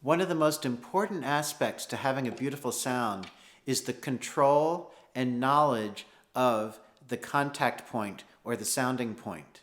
One of the most important aspects to having a beautiful sound is the control and knowledge of the contact point or the sounding point.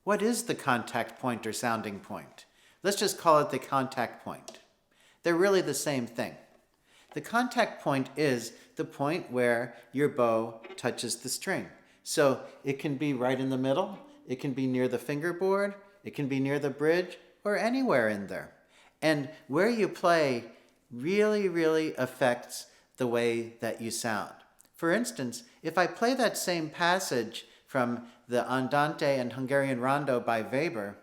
What is the contact point or sounding point? Let's just call it the contact point. They're really the same thing. The contact point is the point where your bow touches the string. So it can be right in the middle, it can be near the fingerboard, it can be near the bridge, or anywhere in there. And where you play really affects the way that you sound. For instance, if I play that same passage from the Andante and Hungarian Rondo by Weber,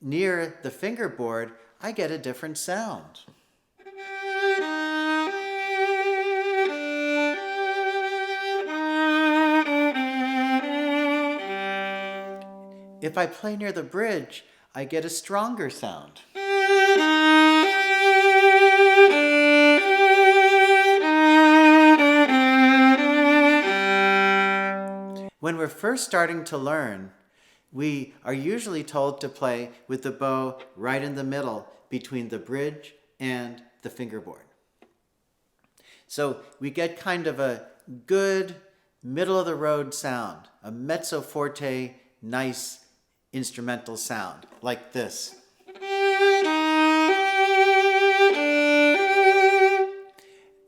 near the fingerboard, I get a different sound. If I play near the bridge, I get a stronger sound. When we're first starting to learn, we are usually told to play with the bow right in the middle between the bridge and the fingerboard. So we get kind of a good middle-of-the-road sound, a mezzo forte, nice instrumental sound, like this.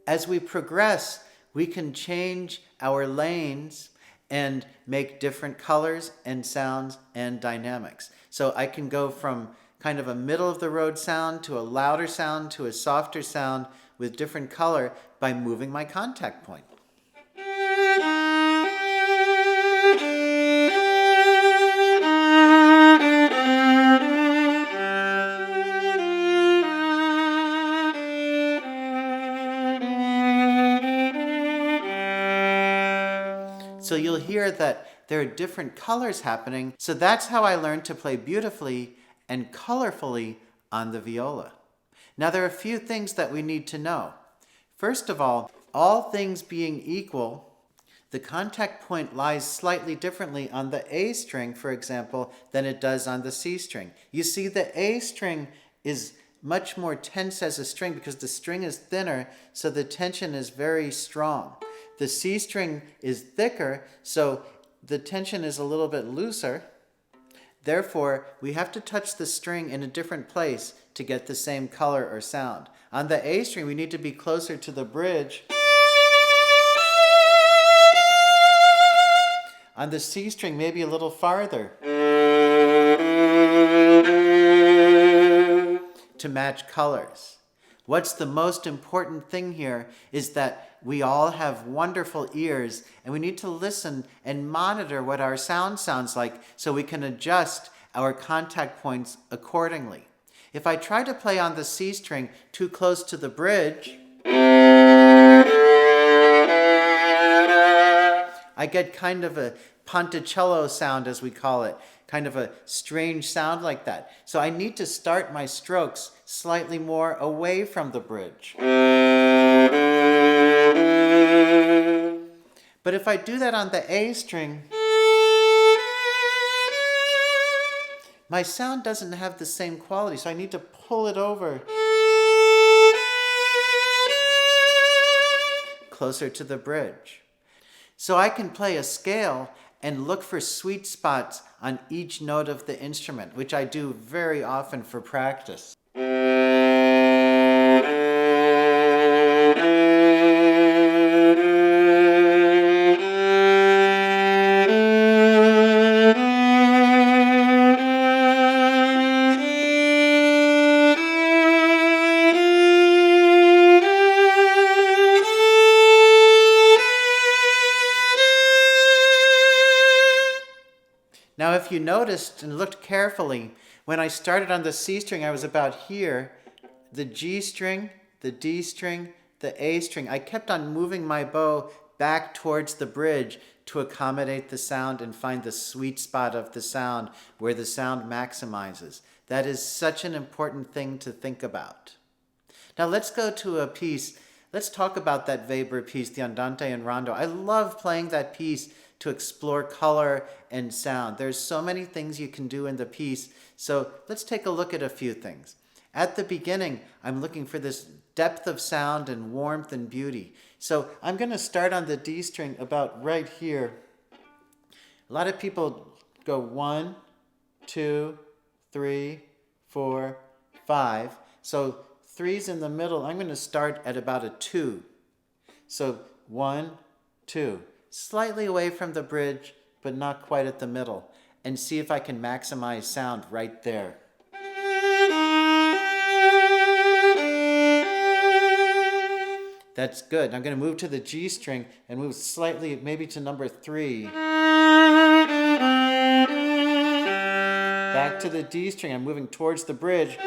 As we progress, we can change our lanes and make different colors and sounds and dynamics. So I can go from kind of a middle-of-the-road sound to a louder sound to a softer sound with different color by moving my contact point. So you'll hear that there are different colors happening. So that's how I learned to play beautifully and colorfully on the viola. Now there are a few things that we need to know. First of all things being equal, the contact point lies slightly differently on the A string, for example, than it does on the C string. You see, the A string is much more tense as a string because the string is thinner, so the tension is very strong. The C string is thicker, so the tension is a little bit looser. Therefore, we have to touch the string in a different place to get the same color or sound. On the A string, we need to be closer to the bridge. On the C string, maybe a little farther to match colors. What's the most important thing here is that we all have wonderful ears, and we need to listen and monitor what our sound sounds like so we can adjust our contact points accordingly. If I try to play on the C string too close to the bridge, I get kind of a ponticello sound, as we call it, kind of a strange sound like that. So I need to start my strokes slightly more away from the bridge. But if I do that on the A string, my sound doesn't have the same quality, so I need to pull it over closer to the bridge. So I can play a scale and look for sweet spots on each note of the instrument, which I do very often for practice. Now, if you noticed and looked carefully, when I started on the C string, I was about here, the G string, the D string, the A string. I kept on moving my bow back towards the bridge to accommodate the sound and find the sweet spot of the sound where the sound maximizes. That is such an important thing to think about. Now let's go to a piece. Let's talk about that Weber piece, the Andante and Rondo. I love playing that piece to explore color and sound. There's so many things you can do in the piece, so let's take a look at a few things. At the beginning, I'm looking for this depth of sound and warmth and beauty. So I'm going to start on the D string about right here. A lot of people go 1, 2, 3, 4, 5. So 3's in the middle. I'm going to start at about a 2. So 1, 2. Slightly away from the bridge, but not quite at the middle. And see if I can maximize sound right there. That's good. I'm going to move to the G string and move slightly, maybe to number 3. Back to the D string. I'm moving towards the bridge.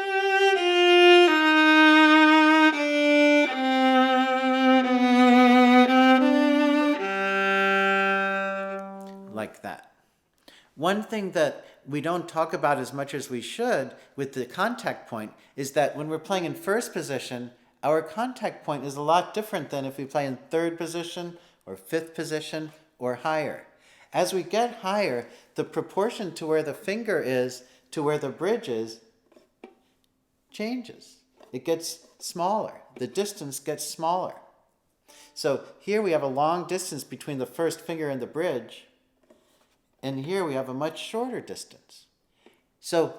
Like that. One thing that we don't talk about as much as we should with the contact point is that when we're playing in first position, our contact point is a lot different than if we play in third position or fifth position or higher. As we get higher, the proportion to where the finger is to where the bridge is changes. It gets smaller. The distance gets smaller. So here we have a long distance between the first finger and the bridge, and here we have a much shorter distance. So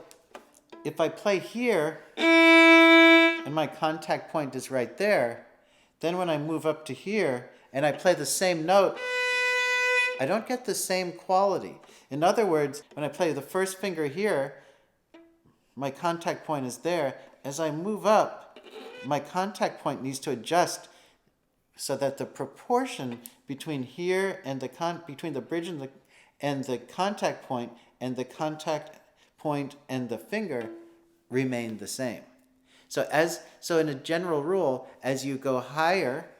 if I play here, and my contact point is right there, then when I move up to here and I play the same note, I don't get the same quality. In other words, when I play the first finger here, my contact point is there. As I move up, my contact point needs to adjust so that the proportion between here and between the bridge and the contact point and the contact point and the finger remain the same. So in a general rule, as you go higher,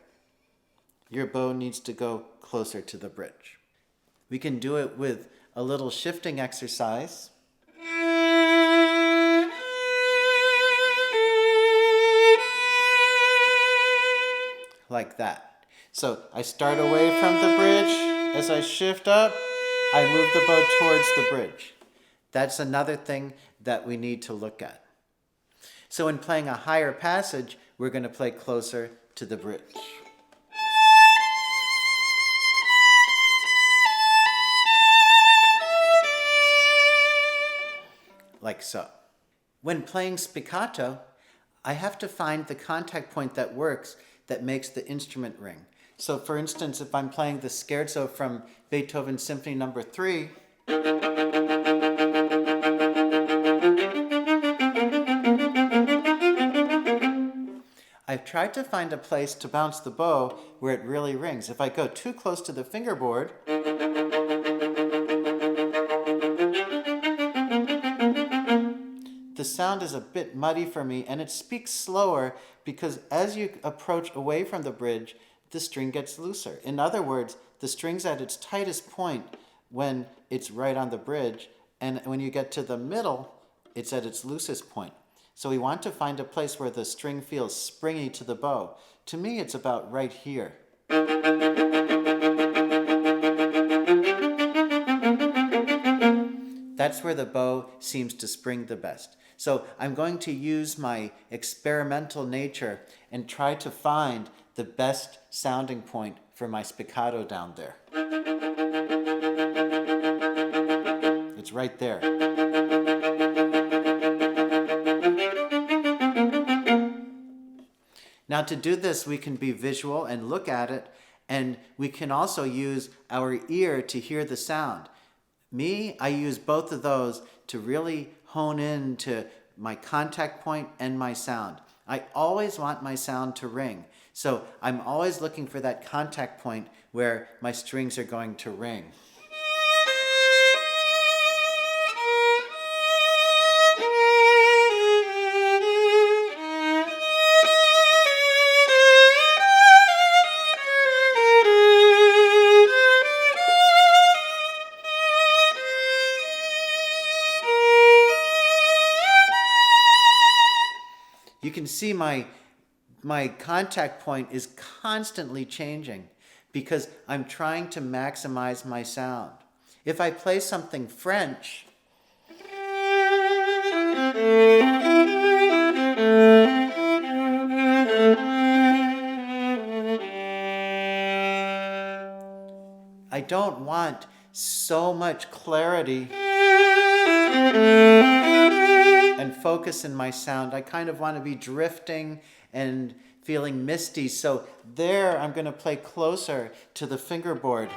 your bow needs to go closer to the bridge. We can do it with a little shifting exercise. Like that. So I start away from the bridge. As I shift up, I move the bow towards the bridge. That's another thing that we need to look at. So in playing a higher passage, we're going to play closer to the bridge. Like so. When playing spiccato, I have to find the contact point that works, that makes the instrument ring. So for instance, if I'm playing the scherzo from Beethoven's Symphony No. 3, I've tried to find a place to bounce the bow where it really rings. If I go too close to the fingerboard, the sound is a bit muddy for me, and it speaks slower because as you approach away from the bridge, the string gets looser. In other words, the string's at its tightest point when it's right on the bridge, and when you get to the middle, it's at its loosest point. So we want to find a place where the string feels springy to the bow. To me, it's about right here. That's where the bow seems to spring the best. So I'm going to use my experimental nature and try to find the best sounding point for my spiccato down there. It's right there. Now to do this, we can be visual and look at it, and we can also use our ear to hear the sound. I use both of those to really hone in to my contact point and my sound. I always want my sound to ring. So I'm always looking for that contact point where my strings are going to ring. You can see my contact point is constantly changing because I'm trying to maximize my sound. If I play something French, don't want so much clarity and focus in my sound. I kind of want to be drifting and feeling misty. So there I'm going to play closer to the fingerboard.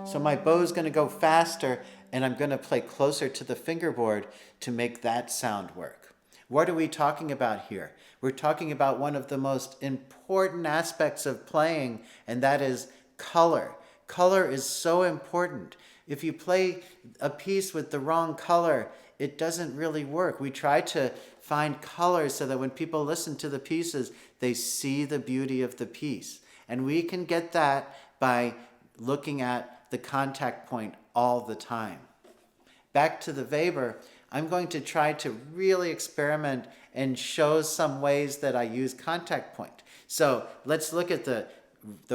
So my bow's going to go faster, and I'm going to play closer to the fingerboard to make that sound work. What are we talking about here? We're talking about one of the most important aspects of playing, and that is color. Color is so important. If you play a piece with the wrong color, it doesn't really work. We try to find colors so that when people listen to the pieces, they see the beauty of the piece. And we can get that by looking at the contact point all the time. Back to the Weber, I'm going to try to really experiment and show some ways that I use contact point. So let's look at the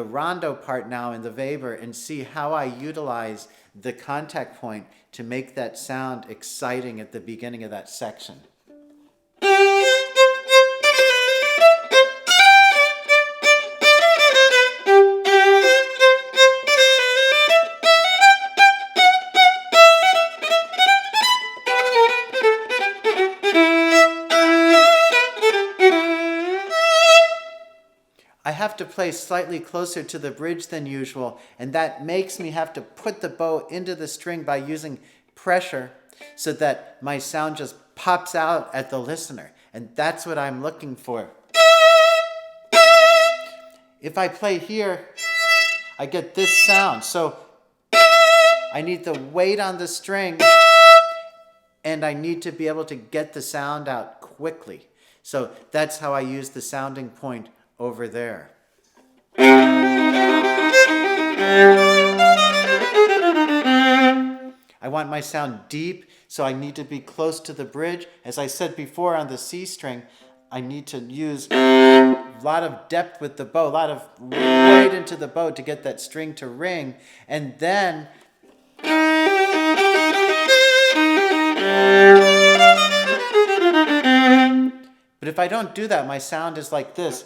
rondo part now in the Weber and see how I utilize the contact point to make that sound exciting at the beginning of that section. I have to play slightly closer to the bridge than usual, and that makes me have to put the bow into the string by using pressure so that my sound just pops out at the listener. And that's what I'm looking for. If I play here, I get this sound. So I need the weight on the string, and I need to be able to get the sound out quickly. So that's how I use the sounding point over there. I want my sound deep, so I need to be close to the bridge. As I said before on the C string, I need to use a lot of depth with the bow, a lot of weight into the bow to get that string to ring. And then but if I don't do that, my sound is like this.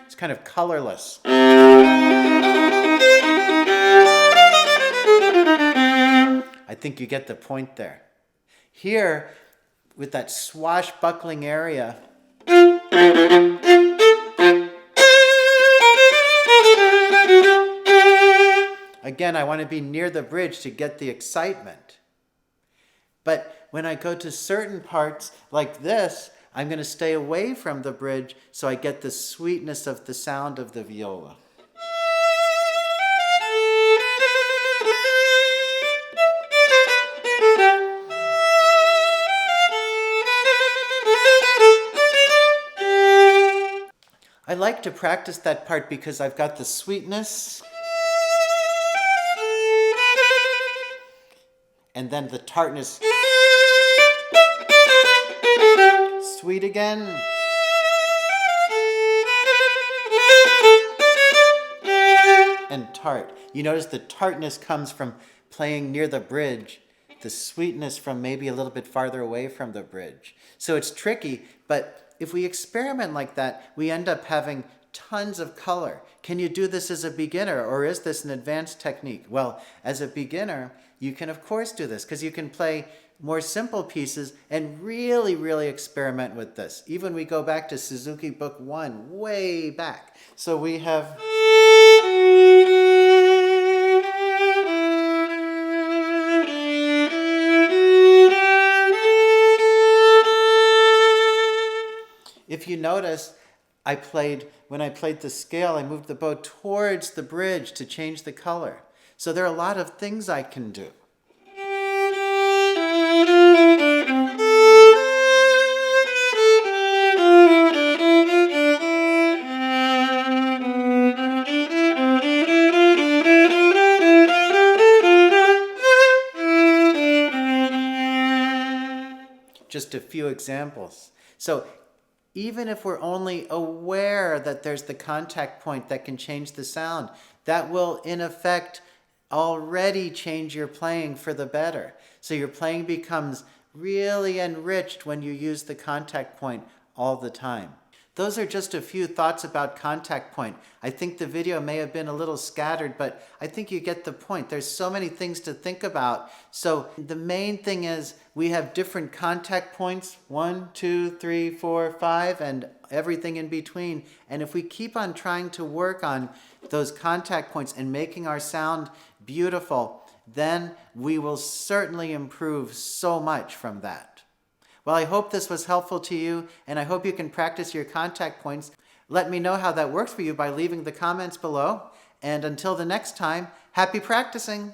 It's kind of colorless. I think you get the point there. Here, with that swashbuckling area, again, I want to be near the bridge to get the excitement. But when I go to certain parts like this, I'm going to stay away from the bridge so I get the sweetness of the sound of the viola. I like to practice that part because I've got the sweetness and then the tartness. Sweet again. And tart. You notice the tartness comes from playing near the bridge, the sweetness from maybe a little bit farther away from the bridge. So it's tricky, but if we experiment like that, we end up having tons of color. Can you do this as a beginner, or is this an advanced technique? Well, as a beginner, you can of course do this because you can play more simple pieces and really, really experiment with this. Even we go back to Suzuki Book 1, way back. So we have... If you notice, when I played the scale, I moved the bow towards the bridge to change the color. So there are a lot of things I can do. Just a few examples. So even if we're only aware that there's the contact point that can change the sound, that will in effect already change your playing for the better. So your playing becomes really enriched when you use the contact point all the time. Those are just a few thoughts about contact point. I think the video may have been a little scattered, but I think you get the point. There's so many things to think about. So the main thing is we have different contact points, 1, 2, 3, 4, 5, and everything in between. And if we keep on trying to work on those contact points and making our sound beautiful, then we will certainly improve so much from that. Well, I hope this was helpful to you, and I hope you can practice your contact points. Let me know how that works for you by leaving the comments below. And until the next time, happy practicing!